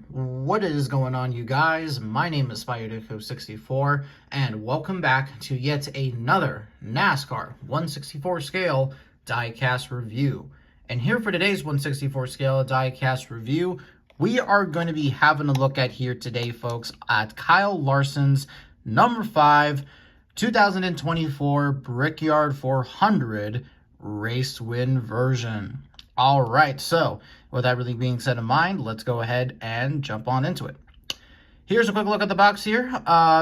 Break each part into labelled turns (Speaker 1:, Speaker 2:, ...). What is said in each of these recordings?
Speaker 1: What is going on, you guys? My name is SpyDico64, and welcome back to yet another NASCAR 164 scale diecast review. And here for today's 164 scale diecast review, we are going to be having a look at here today, folks, at Kyle Larson's number 5 2024 Brickyard 400 race win version. All right, so with everything being said in mind, let's go ahead and jump on into it. Here's a quick look at the box here.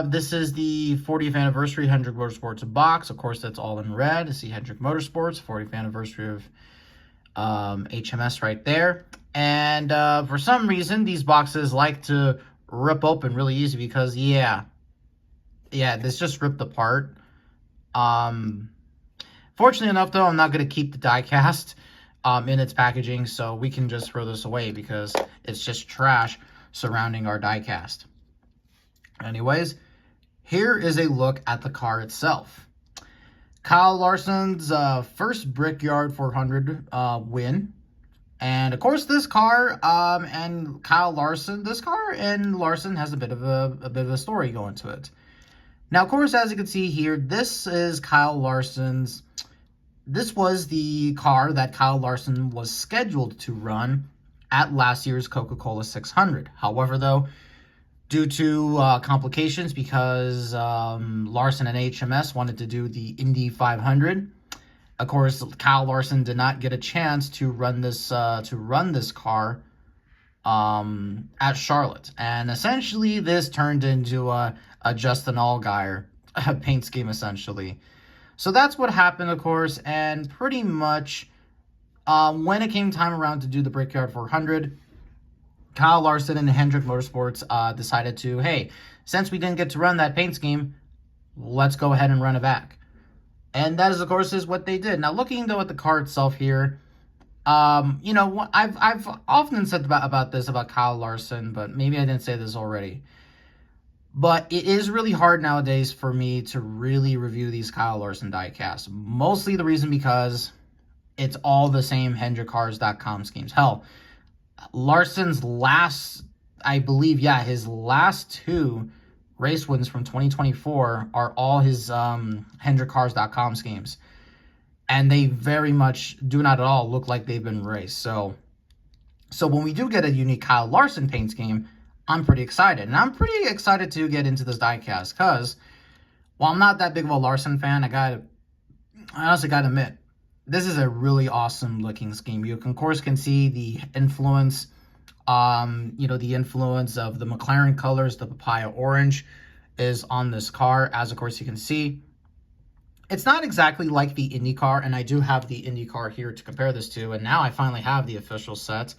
Speaker 1: This is the 40th anniversary Hendrick Motorsports box. Of course, that's all in red. See Hendrick Motorsports, 40th anniversary of HMS right there. And for some reason, these boxes like to rip open really easy because, yeah, this just ripped apart. Fortunately enough, though, I'm not going to keep the die cast in its packaging, so we can just throw this away because it's just trash surrounding our die cast. Anyways, here is a look at the car itself. Kyle Larson's first Brickyard 400 win. And of course, this car and Kyle Larson, this car and Larson has a bit of a story going to it. Now, of course, as you can see here, this is Kyle Larson's. This was the car that Kyle Larson was scheduled to run at last year's Coca-Cola 600. However, though, due to complications because Larson and HMS wanted to do the Indy 500, of course, Kyle Larson did not get a chance to run this car at Charlotte, and essentially this turned into a Justin Allgaier paint scheme, essentially. So that's what happened, of course, and pretty much when it came time around to do the Brickyard 400, Kyle Larson and Hendrick Motorsports decided to, hey, since we didn't get to run that paint scheme, let's go ahead and run it back. And that is, of course, is what they did. Now, looking, though, at the car itself here, you know, I've often said about this, about Kyle Larson, but maybe I didn't say this already. But it is really hard nowadays for me to really review these Kyle Larson diecasts. Mostly the reason because it's all the same HendrickCars.com schemes. Hell, Larson's last, I believe, his last 2 race wins from 2024 are all his HendrickCars.com schemes. And they very much do not at all look like they've been raced. So when we do get a unique Kyle Larson paint scheme, I'm pretty excited. And I'm pretty excited to get into this diecast because, while I'm not that big of a Larson fan, I honestly gotta admit, this is a really awesome looking scheme. You, of course, can see the influence, the influence of the McLaren colors. The papaya orange is on this car, as, of course, you can see. It's not exactly like the IndyCar, and I do have the IndyCar here to compare this to, and now I finally have the official set.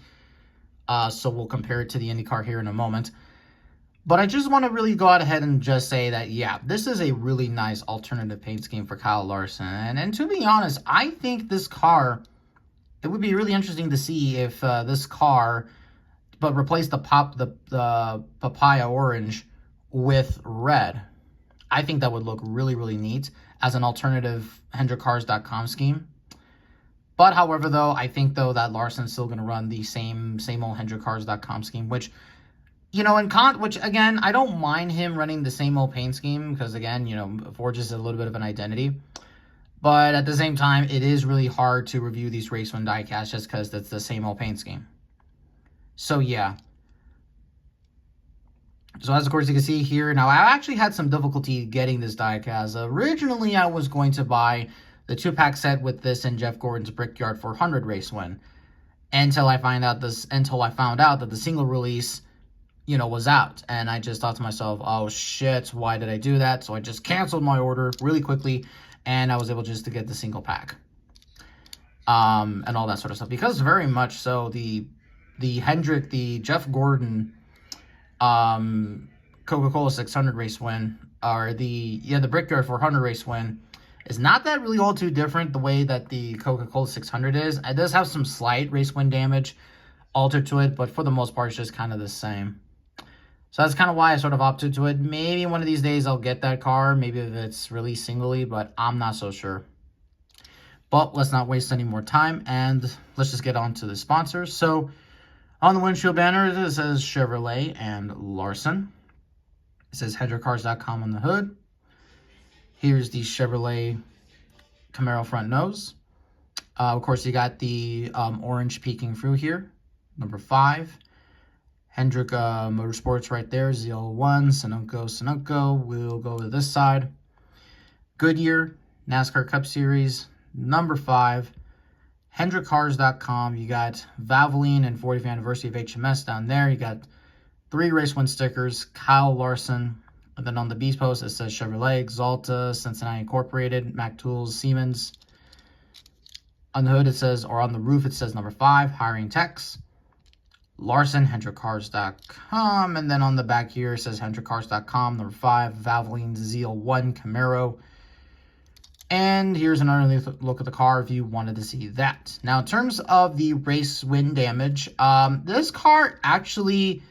Speaker 1: So we'll compare it to the IndyCar here in a moment. But I just want to really go out ahead and just say that, yeah, this is a really nice alternative paint scheme for Kyle Larson. And to be honest, I think this car, it would be really interesting to see if this car, but replace the papaya orange with red. I think that would look really, really neat as an alternative HendrickCars.com scheme. But, however, though, I think, though, that Larson's still going to run the same old HendrickCars.com scheme, which, you know, which, again, I don't mind him running the same old paint scheme because, again, you know, forges a little bit of an identity. But at the same time, it is really hard to review these race win diecasts just because it's the same old paint scheme. So, yeah. So, as, of course, you can see here, now, I actually had some difficulty getting this diecast. Originally, I was going to buy the 2-pack set with this and Jeff Gordon's Brickyard 400 race win until I found out that the single release, you know, was out. And I just thought to myself, oh shit, why did I do that? So I just canceled my order really quickly, and I was able just to get the single pack and all that sort of stuff, because very much so the Jeff Gordon Coca-Cola 600 race win, or the Brickyard 400 race win, is not that really all too different the way that the Coca-Cola 600 is. It does have some slight race win damage altered to it, but for the most part, it's just kind of the same. So that's kind of why I sort of opted to it. Maybe one of these days I'll get that car, maybe if it's released singly, but I'm not so sure. But let's not waste any more time, and let's just get on to the sponsors. So, On the windshield banner, it says Chevrolet and Larson. It says HendrickCars.com on the hood. Here's the Chevrolet Camaro front nose. Of course, you got the orange peeking through here. Number 5. Hendrick Motorsports right there. ZL1. Sunoco. We'll go to this side. Goodyear. NASCAR Cup Series. Number 5. HendrickCars.com. You got Valvoline and 40th anniversary of HMS down there. You got 3 race win stickers. Kyle Larson. And then on the Beast Post, it says Chevrolet, Exalta, Cincinnati Incorporated, Mac Tools, Siemens. On the hood, it says, or on the roof, it says number 5, hiring techs. Larson, HendrickCars.com. And then on the back here, it says HendrickCars.com, number 5, Valvoline ZL1 Camaro. And here's another look at the car if you wanted to see that. Now, in terms of the race win damage, this car actually...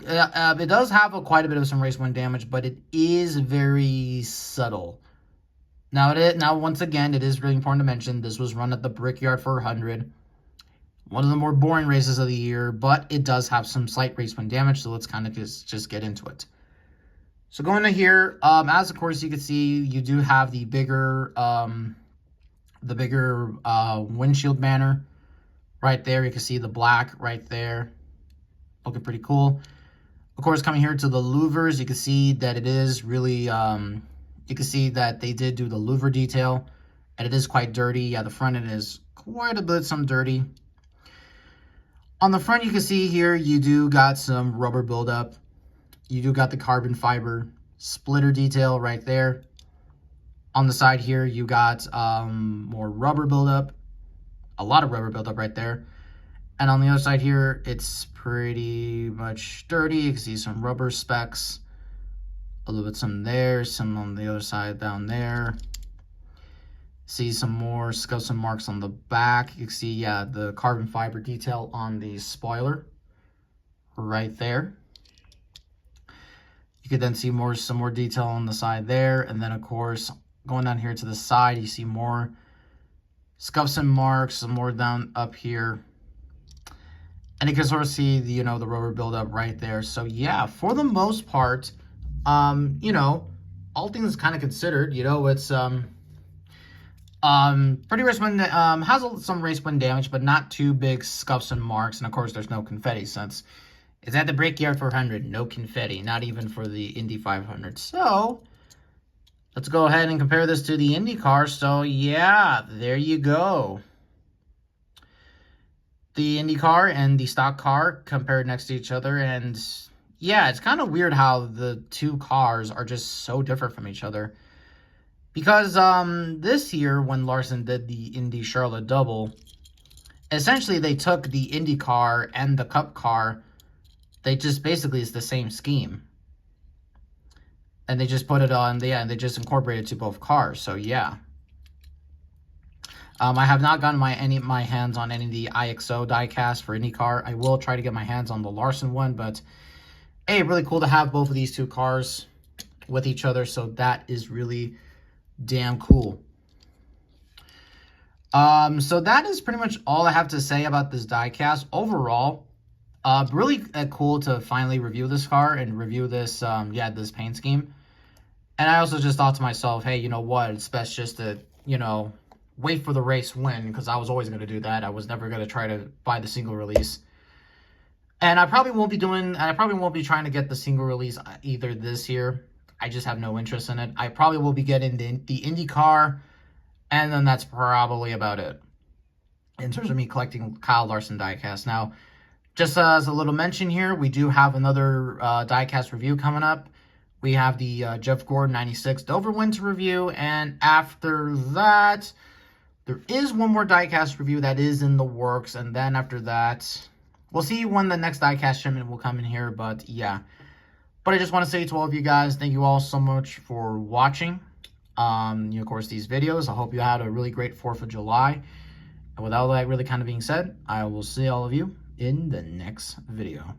Speaker 1: it does have quite a bit of some race win damage, but it is very subtle. Now, once again, it is really important to mention this was run at the Brickyard for 100. One of the more boring races of the year, but it does have some slight race win damage, so let's kind of just get into it. So going to here, as of course you can see, you do have the bigger windshield banner right there. You can see the black right there, looking pretty cool. Of course, coming here to the louvers, you can see that it is really, you can see that they did do the louver detail, and it is quite dirty. Yeah, the front end is quite a bit some dirty. On the front, you can see here, you do got some rubber buildup. You do got the carbon fiber splitter detail right there. On the side here, you got more rubber buildup, a lot of rubber buildup right there. And on the other side here, it's pretty much dirty. You can see some rubber specks, a little bit some there, some on the other side down there. See some more scuffs and marks on the back. You can see, yeah, the carbon fiber detail on the spoiler right there. You could then see some more detail on the side there. And then, of course, going down here to the side, you see more scuffs and marks, some more down up here. And you can sort of see the, the rubber buildup right there. So yeah, for the most part, all things kind of considered, it's pretty race win, has some race win damage, but not too big scuffs and marks. And of course, there's no confetti since it's at the Brickyard 400. No confetti, not even for the Indy 500. So let's go ahead and compare this to the Indy car. So yeah, there you go. The Indy car and the stock car compared next to each other. And yeah, it's kind of weird how the two cars are just so different from each other. Because this year, when Larson did the Indy Charlotte double, essentially they took the Indy car and the Cup car. They just basically, it's the same scheme. And they just put it on, and they just incorporated it to both cars. So yeah. I have not gotten my hands on any of the IXO diecast for IndyCar. I will try to get my hands on the Larson one, but hey, really cool to have both of these two cars with each other. So that is really damn cool. So that is pretty much all I have to say about this diecast. Overall, really cool to finally review this car and review this, this paint scheme. And I also just thought to myself, hey, you know what? It's best just to, wait for the race win, because I was always going to do that. I was never going to try to buy the single release. And I probably won't be trying to get the single release either this year. I just have no interest in it. I probably will be getting the IndyCar, and then that's probably about it in terms of me collecting Kyle Larson diecast. Now, just as a little mention here, we do have another diecast review coming up. We have the Jeff Gordon 96 Dover win to review, and after that, there is one more diecast review that is in the works, and then after that, we'll see when the next diecast shipment will come in here, but yeah. But I just want to say to all of you guys, thank you all so much for watching, of course, these videos. I hope you had a really great 4th of July. And with all that really kind of being said, I will see all of you in the next video.